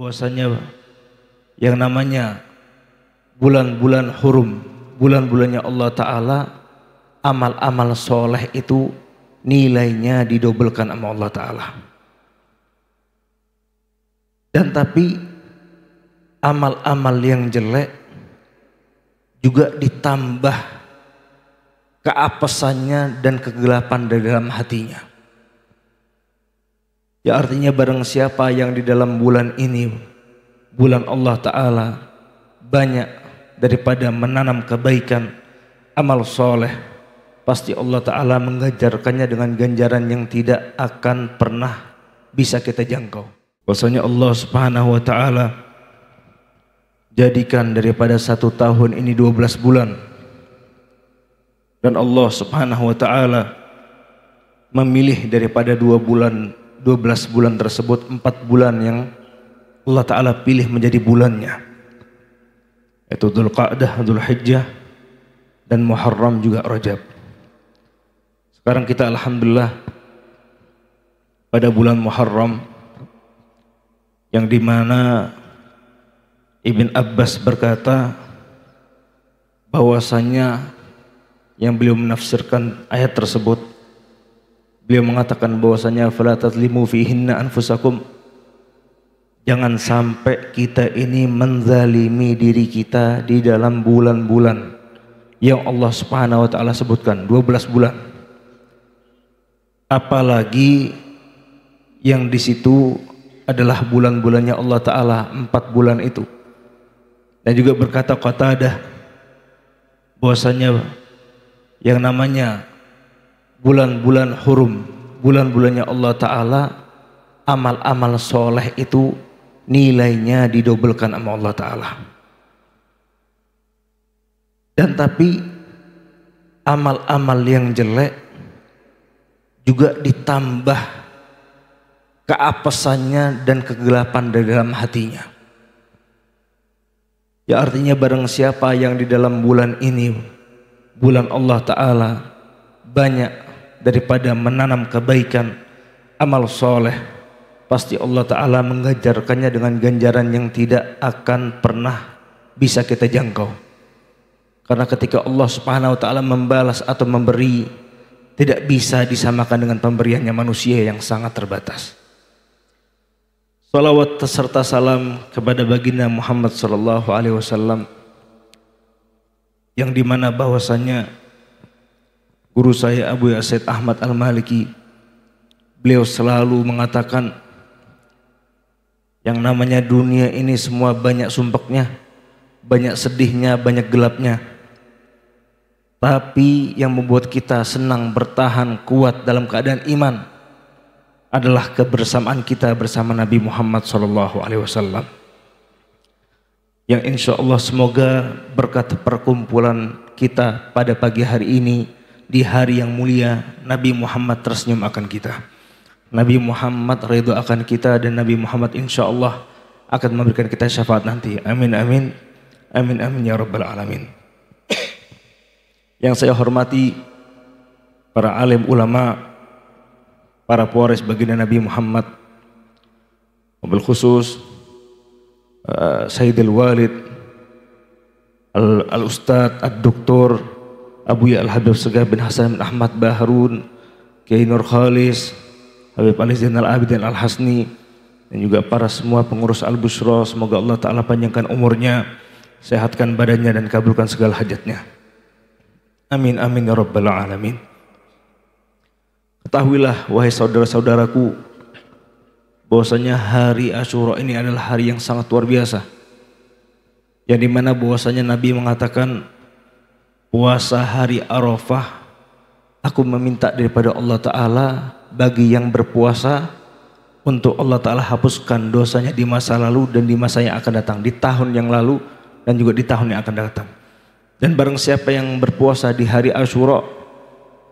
bahwasanya yang namanya bulan-bulan hurum, bulan-bulannya Allah Ta'ala, amal-amal soleh itu nilainya didobelkan sama Allah Ta'ala. Dan tapi amal-amal yang jelek juga ditambah keapesannya dan kegelapan dari dalam hatinya. Ya artinya barang siapa yang di dalam bulan ini, bulan Allah Ta'ala, banyak daripada menanam kebaikan, amal soleh, pasti Allah Ta'ala mengajarkannya dengan ganjaran yang tidak akan pernah bisa kita jangkau. Bahwasanya Allah Subhanahu wa Ta'ala jadikan daripada 1 tahun ini 12 bulan, dan Allah Subhanahu wa Ta'ala memilih daripada 12 bulan tersebut 4 bulan yang Allah Ta'ala pilih menjadi bulannya, yaitu Dzulqa'dah, Dzulhijjah, dan Muharram juga Rajab. Sekarang kita alhamdulillah pada bulan Muharram, yang dimana Ibn Abbas berkata bahwasanya yang beliau menafsirkan ayat tersebut, beliau mengatakan bahwasanya fala tazlimu fihinna anfusakum, jangan sampai kita ini menzalimi diri kita di dalam bulan-bulan yang Allah Subhanahu wa Ta'ala sebutkan 12 bulan, apalagi yang di situ adalah bulan-bulannya Allah Ta'ala, 4 bulan itu. Dan juga berkata Qatadah bahwasanya yang namanya bulan-bulan hurum, bulan-bulannya Allah Ta'ala, amal-amal soleh itu nilainya didobelkan sama Allah Ta'ala. Dan tapi amal-amal yang jelek juga ditambah keapesannya dan kegelapan dari dalam hatinya. Ya artinya barang siapa yang di dalam bulan ini, bulan Allah Ta'ala, banyak daripada menanam kebaikan, amal soleh, pasti Allah Ta'ala mengajarkannya dengan ganjaran yang tidak akan pernah bisa kita jangkau. Karena ketika Allah Subhanahu wa Ta'ala membalas atau memberi, tidak bisa disamakan dengan pemberiannya manusia yang sangat terbatas. Salawat serta salam kepada baginda Muhammad sallallahu alaihi wasallam, yang dimana bahwasanya guru saya Abu Yazid Ahmad Al-Maliki, beliau selalu mengatakan yang namanya dunia ini semua banyak sumpeknya, banyak sedihnya, banyak gelapnya, tapi yang membuat kita senang bertahan kuat dalam keadaan iman adalah kebersamaan kita bersama Nabi Muhammad SAW, yang insya Allah semoga berkat perkumpulan kita pada pagi hari ini, di hari yang mulia, Nabi Muhammad tersenyum akan kita, Nabi Muhammad ridho akan kita, dan Nabi Muhammad insya Allah akan memberikan kita syafaat nanti. Amin amin amin amin ya rabbal alamin. Yang saya hormati para alim ulama, para pewaris baginda Nabi Muhammad, wabil khusus Sayyidil Walid Al-Ustadz Ad-Doktor Abu Ya Al-Habib Segaf bin Hasan bin Ahmad Baharun, Kiai Nur Khalis, Habib Ali Zainal Abidin Al-Hasni, dan juga para semua pengurus Al-Bushra. Semoga Allah Ta'ala panjangkan umurnya, sehatkan badannya, dan kabulkan segala hajatnya. Amin amin ya rabbal alamin. Ketahuilah wahai saudara-saudaraku, bahwasanya hari Asyura ini adalah hari yang sangat luar biasa, yang dimana bahwasanya Nabi mengatakan puasa hari Arafah, aku meminta daripada Allah Ta'ala bagi yang berpuasa untuk Allah Ta'ala hapuskan dosanya di masa lalu dan di masa yang akan datang, di tahun yang lalu dan juga di tahun yang akan datang. Dan barang siapa yang berpuasa di hari Asyura,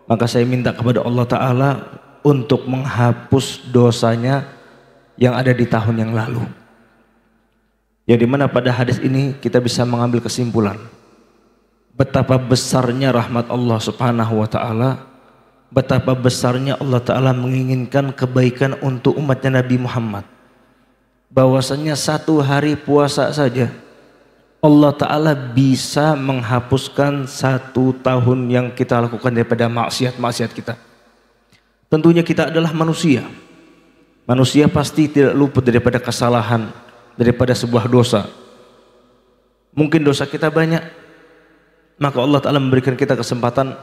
maka saya minta kepada Allah Ta'ala untuk menghapus dosanya yang ada di tahun yang lalu. Yang dimana pada hadis ini kita bisa mengambil kesimpulan betapa besarnya rahmat Allah Subhanahu wa Ta'ala, betapa besarnya Allah Ta'ala menginginkan kebaikan untuk umatnya Nabi Muhammad. bahwasanya satu hari puasa saja Allah Ta'ala bisa menghapuskan 1 tahun yang kita lakukan daripada maksiat-maksiat kita. Tentunya kita adalah manusia. Manusia pasti tidak luput daripada kesalahan, daripada sebuah dosa. Mungkin dosa kita banyak, maka Allah Ta'ala memberikan kita kesempatan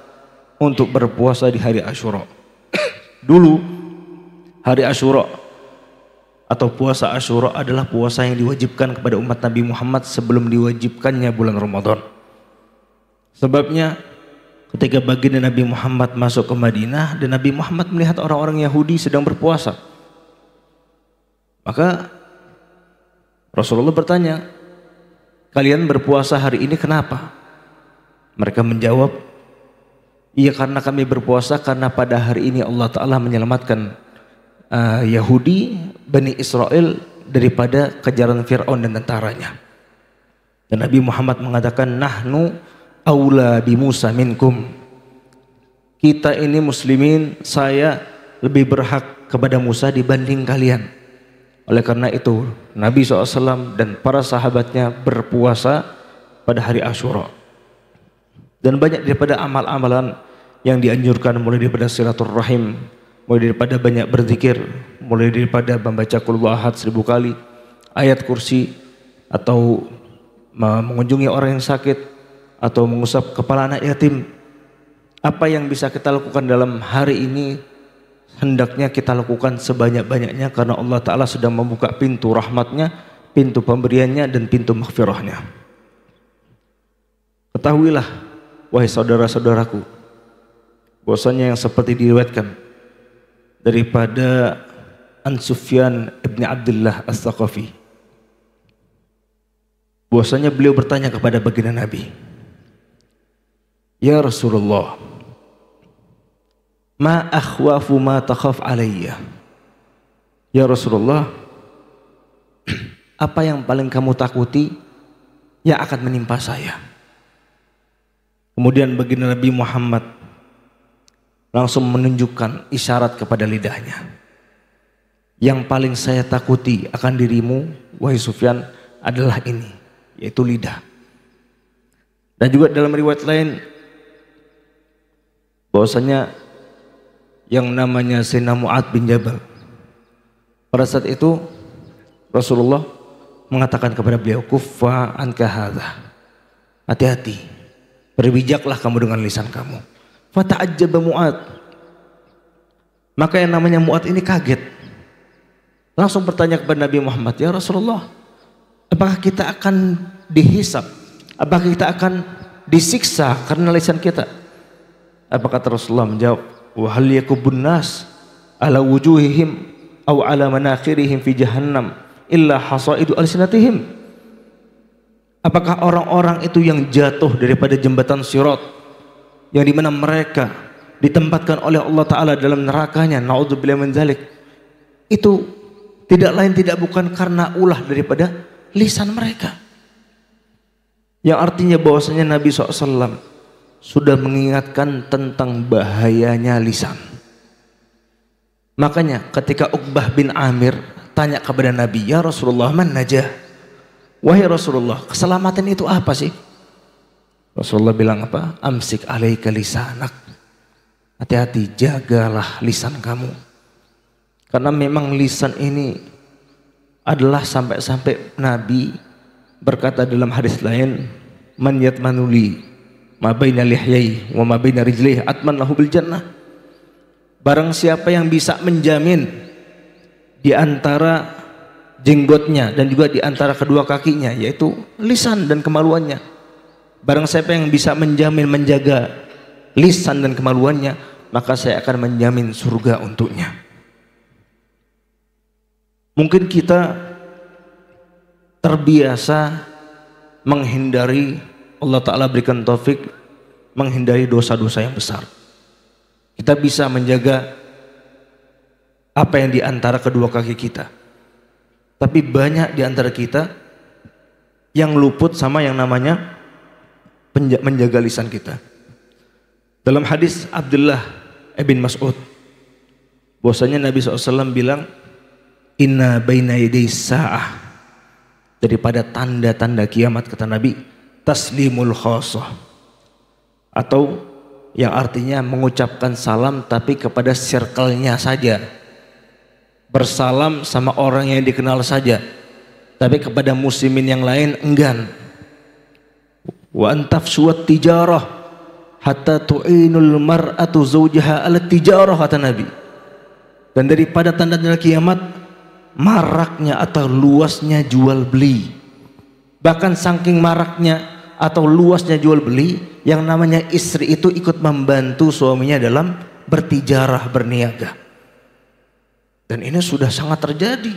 untuk berpuasa di hari Asyura. Dulu hari Asyura atau puasa Asyura adalah puasa yang diwajibkan kepada umat Nabi Muhammad sebelum diwajibkannya bulan Ramadan. Sebabnya ketika baginda Nabi Muhammad masuk ke Madinah dan Nabi Muhammad melihat orang-orang Yahudi sedang berpuasa, maka Rasulullah bertanya, kalian berpuasa hari ini kenapa? Mereka menjawab, iya karena kami berpuasa karena pada hari ini Allah Ta'ala menyelamatkan Yahudi, Bani Israel daripada kejaran Fir'aun dan tentaranya. Dan Nabi Muhammad mengatakan, nahnu aula bi Musa minkum. Kita ini muslimin, saya lebih berhak kepada Musa dibanding kalian. Oleh karena itu Nabi SAW dan para sahabatnya berpuasa pada hari Asyura. Dan banyak daripada amal-amalan yang dianjurkan, mulai daripada silaturrahim, mulai daripada banyak berzikir, mulai daripada membaca Qul Huwallahu Ahad 1000 kali, ayat kursi, atau mengunjungi orang yang sakit, atau mengusap kepala anak yatim. Apa yang bisa kita lakukan dalam hari ini hendaknya kita lakukan sebanyak-banyaknya, karena Allah Ta'ala sedang membuka pintu rahmatnya, pintu pemberiannya, dan pintu maghfirahnya. Ketahuilah wahai saudara-saudaraku, bahwasanya yang seperti diriwayatkan daripada An Sufyan ibn Abdullah As-Saqafi, bahwasanya beliau bertanya kepada baginda Nabi, ya Rasulullah, ma akhwafu ma takhaf alayya. Ya Rasulullah, apa yang paling kamu takuti yang akan menimpa saya? Kemudian baginda Nabi Muhammad langsung menunjukkan isyarat kepada lidahnya. Yang paling saya takuti akan dirimu, wahai Sufyan, adalah ini, yaitu lidah. Dan juga dalam riwayat lain bahwasanya yang namanya Sayyidina Mu'adz bin Jabal, pada saat itu Rasulullah mengatakan kepada beliau, kuffa anka hadza, hati-hati, berbijaklah kamu dengan lisan kamu. Fata'ajjaba Mu'adz, maka yang namanya Mu'adz ini kaget, langsung bertanya kepada Nabi Muhammad, ya Rasulullah, apakah kita akan dihisab, apakah kita akan disiksa karena lisan kita? Apa kata Rasulullah menjawab, wa hal yakubun nas ala wujuhihim aw ala manakhirihim fi jahannam illa hasaidu alsinatihim. Apakah orang-orang itu yang jatuh daripada jembatan Sirat, yang dimana mereka ditempatkan oleh Allah Ta'ala dalam nerakanya, na'udzubillah min dzalik, itu tidak lain tidak bukan karena ulah daripada lisan mereka? Yang artinya bahwasanya Nabi SAW sudah mengingatkan tentang bahayanya lisan. Makanya ketika Uqbah bin Amir tanya kepada Nabi, ya Rasulullah, man najah? Wahai Rasulullah, keselamatan itu apa sih? Rasulullah bilang apa? Amsik alaika lisanak. Hati-hati, jagalah lisan kamu. Karena memang lisan ini adalah sampai-sampai Nabi berkata dalam hadis lain, man yatmanuli ma baina lihyai wa ma baina rijlihi atman lahu bil jannah. Barang siapa yang bisa menjamin di antara jenggotnya dan juga di antara kedua kakinya, yaitu lisan dan kemaluannya, barang siapa yang bisa menjamin menjaga lisan dan kemaluannya, maka saya akan menjamin surga untuknya. Mungkin kita terbiasa menghindari, Allah Ta'ala berikan taufik, menghindari dosa-dosa yang besar. Kita bisa menjaga apa yang di antara kedua kaki kita. Tapi banyak di antara kita yang luput sama yang namanya menjaga lisan kita. Dalam hadis Abdullah bin Mas'ud, bahwasanya Nabi SAW bilang, inna baina yaday sa'ah, daripada tanda-tanda kiamat kata Nabi, taslimul khasah, atau yang artinya mengucapkan salam tapi kepada circle-nya saja, bersalam sama orang yang dikenal saja, tapi kepada muslimin yang lain enggan. Wa antafsuat tijarah hatta tu'inul mar'atu zawjaha ala tijarah kata Nabi. Dan daripada tanda-tanda kiamat, maraknya atau luasnya jual beli. Bahkan saking maraknya atau luasnya jual beli, yang namanya istri itu ikut membantu suaminya dalam bertijarah, berniaga. Dan ini sudah sangat terjadi.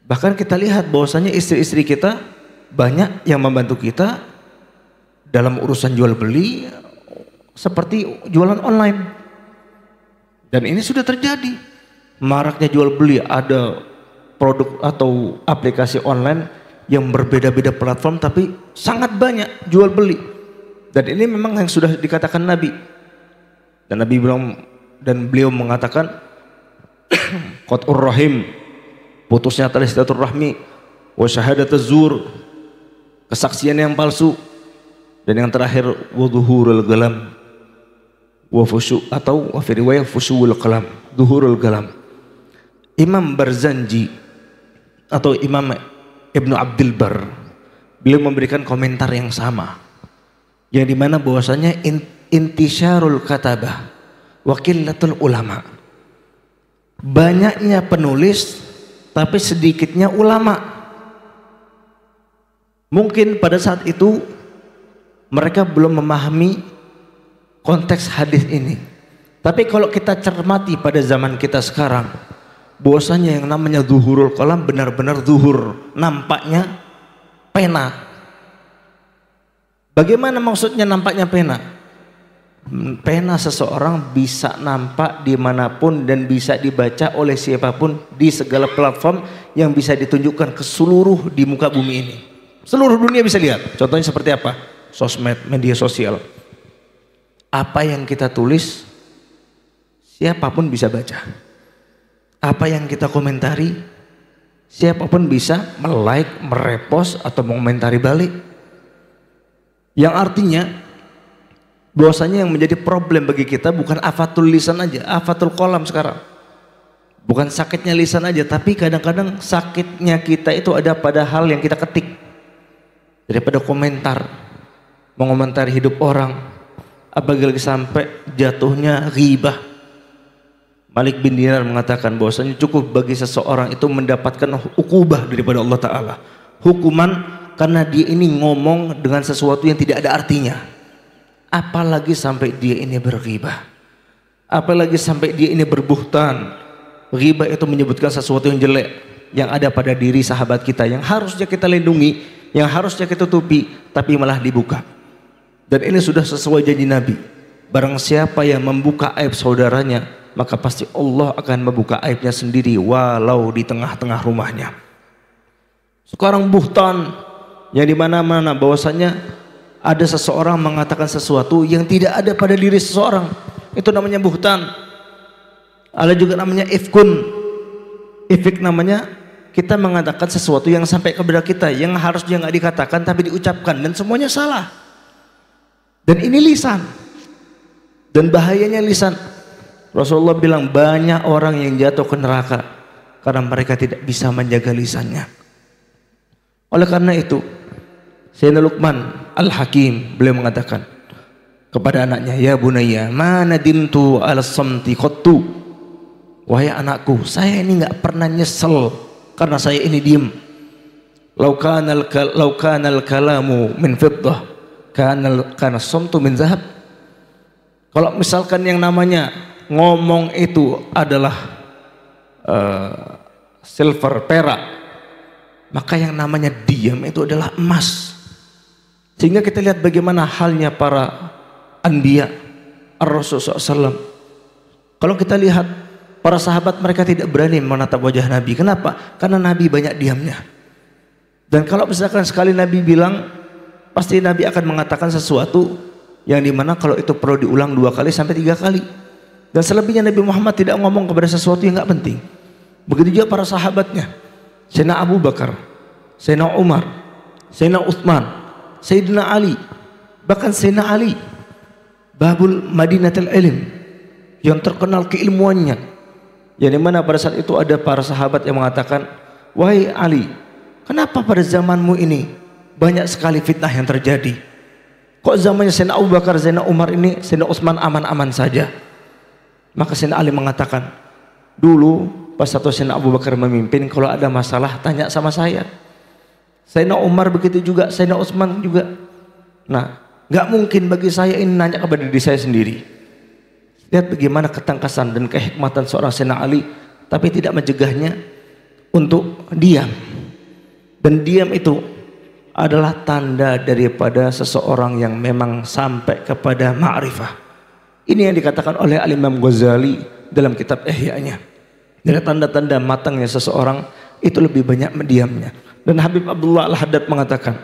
Bahkan kita lihat bahwasanya istri-istri kita banyak yang membantu kita dalam urusan jual beli seperti jualan online. Dan ini sudah terjadi. Maraknya jual beli, ada produk atau aplikasi online yang berbeda-beda platform tapi sangat banyak jual beli. Dan ini memang yang sudah dikatakan Nabi. Dan Nabi bilang, dan beliau mengatakan qat'ur rahim, putusnya tali silaturahmi, wa syahadatuz zur, kesaksian yang palsu, dan yang terakhir wa dhuhurul galam, wa fusyu, atau wa fi riwayah fusyul kalam, dhuhurul galam. Imam Barzanji atau Imam Ibnu Abdul Bar, beliau memberikan komentar yang sama, yang dimana bahwasanya intisyarul katabah wa qillatul ulama, banyaknya penulis tapi sedikitnya ulama. Mungkin pada saat itu mereka belum memahami konteks hadis ini, tapi kalau kita cermati pada zaman kita sekarang, bahwasanya yang namanya zuhurul qalam benar-benar zuhur, nampaknya pena. Bagaimana maksudnya nampaknya pena? Pena seseorang bisa nampak dimanapun dan bisa dibaca oleh siapapun di segala platform yang bisa ditunjukkan ke seluruh di muka bumi ini. Seluruh dunia bisa lihat. Contohnya seperti apa? Sosmed, media sosial. Apa yang kita tulis, siapapun bisa baca. Apa yang kita komentari, siapapun bisa melike, merepost atau mengomentari balik. Yang artinya bahwasanya yang menjadi problem bagi kita bukan afatul lisan aja, afatul qalam sekarang. Bukan sakitnya lisan aja, tapi kadang-kadang sakitnya kita itu ada pada hal yang kita ketik. Daripada komentar, mengomentari hidup orang, apalagi sampai jatuhnya ghibah. Malik bin Dinar mengatakan bahwasanya cukup bagi seseorang itu mendapatkan ukubah daripada Allah Ta'ala, hukuman karena dia ini ngomong dengan sesuatu yang tidak ada artinya. Apalagi sampai dia ini berghibah, apalagi sampai dia ini berbuhtan. Ghibah itu menyebutkan sesuatu yang jelek yang ada pada diri sahabat kita, yang harusnya kita lindungi, yang harusnya kita tutupi, tapi malah dibuka. Dan ini sudah sesuai janji Nabi, barang siapa yang membuka aib saudaranya, maka pasti Allah akan membuka aibnya sendiri walau di tengah-tengah rumahnya. Sekarang buhtan yang dimana-mana, bahwasanya ada seseorang mengatakan sesuatu yang tidak ada pada diri seseorang, itu namanya buhtan. Ada juga namanya ifkun. Ifik namanya kita mengatakan sesuatu yang sampai kepada kita yang harusnya nggak dikatakan tapi diucapkan, dan semuanya salah. Dan ini lisan, dan bahayanya lisan. Rasulullah bilang banyak orang yang jatuh ke neraka karena mereka tidak bisa menjaga lisannya. Oleh karena itu, Sayyidina Luqman Al-Hakim beliau mengatakan kepada anaknya, ya bunayya ma nadimtu ala samti qattu, wahai anakku, saya ini nggak pernah nyesel karena saya ini diem. Lau kana al-kalamu min fiddah kana samtu min zahab. Kalau misalkan yang namanya ngomong itu adalah silver, perak, maka yang namanya diam itu adalah emas. Sehingga kita lihat bagaimana halnya para anbiya, Rasulullah SAW. Kalau kita lihat para sahabat, mereka tidak berani menatap wajah Nabi. Kenapa? Karena Nabi banyak diamnya. Dan kalau misalkan sekali Nabi bilang, pasti Nabi akan mengatakan sesuatu yang dimana kalau itu perlu diulang 2 kali sampai 3 kali. Dan selebihnya Nabi Muhammad tidak ngomong kepada sesuatu yang nggak penting. Begitu juga para sahabatnya. Sayyidina Abu Bakar, Sayyidina Umar, Sayyidina Utsman, Sayyidina Ali. Bahkan Sayyidina Ali, Babul Madinatul Ilm, yang terkenal keilmuannya. Yang dimana pada saat itu ada para sahabat yang mengatakan, wahai Ali, kenapa pada zamanmu ini banyak sekali fitnah yang terjadi? Kok zamannya Sayyidina Abu Bakar, Sayyidina Umar ini, Sayyidina Utsman aman-aman saja? Maka Sayyidina Ali mengatakan, dulu pas satu Sayyidina Abu Bakar memimpin, kalau ada masalah tanya sama saya. Sayyidina Umar begitu juga, Sayyidina Utsman juga. Nah, nggak mungkin bagi saya ini nanya kepada diri saya sendiri. Lihat bagaimana ketangkasan dan kehikmatan seorang Sayyidina Ali, tapi tidak mencegahnya untuk diam. Dan diam itu adalah tanda daripada seseorang yang memang sampai kepada ma'rifah. Ini yang dikatakan oleh Al-Imam Ghazali dalam kitab Ihya-nya. Dari tanda-tanda matangnya seseorang itu lebih banyak mendiamnya. Dan Habib Abdullah Al-Haddad mengatakan,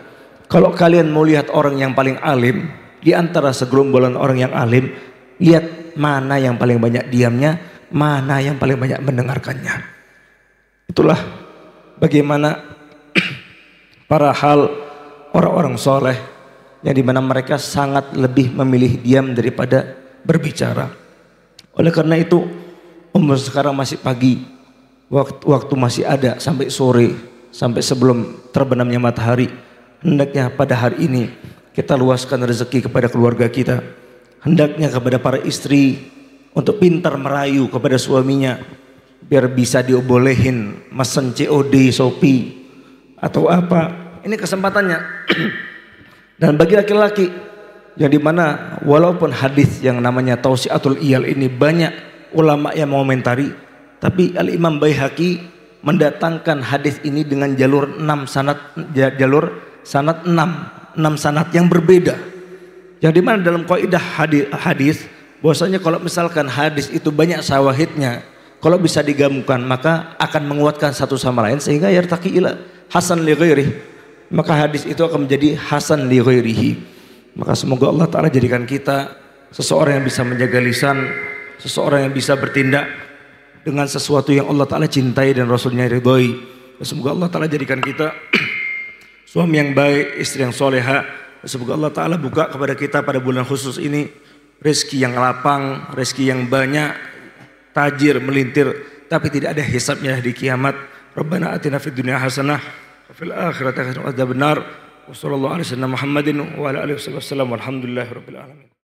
kalau kalian mau lihat orang yang paling alim di antara segerombolan orang yang alim, lihat mana yang paling banyak diamnya, mana yang paling banyak mendengarkannya. Itulah bagaimana para hal orang-orang soleh yang dimana mereka sangat lebih memilih diam daripada berbicara. Oleh karena itu, umur sekarang masih pagi, waktu masih ada sampai sore, sampai sebelum terbenamnya matahari. Hendaknya pada hari ini kita luaskan rezeki kepada keluarga kita. Hendaknya kepada para istri untuk pintar merayu kepada suaminya, biar bisa dibolehin mesen COD, Shopee atau apa. Ini kesempatannya. Dan bagi laki-laki yang dimana walaupun hadis yang namanya Tausiatul Iyal ini banyak ulama yang mengomentari, tapi Al-Imam Baihaqi mendatangkan hadis ini dengan jalur 6 sanad, jalur sanad 6 sanad yang berbeda. Yang dimana dalam kaidah hadis bahwasanya kalau misalkan hadis itu banyak syawahidnya, kalau bisa digabungkan maka akan menguatkan satu sama lain sehingga yartaqi ila hasan li ghairihi. Maka hadis itu akan menjadi hasan li ghairihi. Maka semoga Allah Ta'ala jadikan kita seseorang yang bisa menjaga lisan, seseorang yang bisa bertindak dengan sesuatu yang Allah Ta'ala cintai dan Rasulnya ridhoi. Semoga Allah Ta'ala jadikan kita suami yang baik, istri yang soleha. Semoga Allah Ta'ala buka kepada kita pada bulan khusus ini rezeki yang lapang, rezeki yang banyak, tajir, melintir, tapi tidak ada hisabnya di kiamat. Rabbana atina fid dunya hasanah wa fil akhirati hasanah wa adzabannar. Wa sallallahu alaihi wasallam Muhammadin wa ala alihi wasallam. Walhamdulillahirabbil alamin.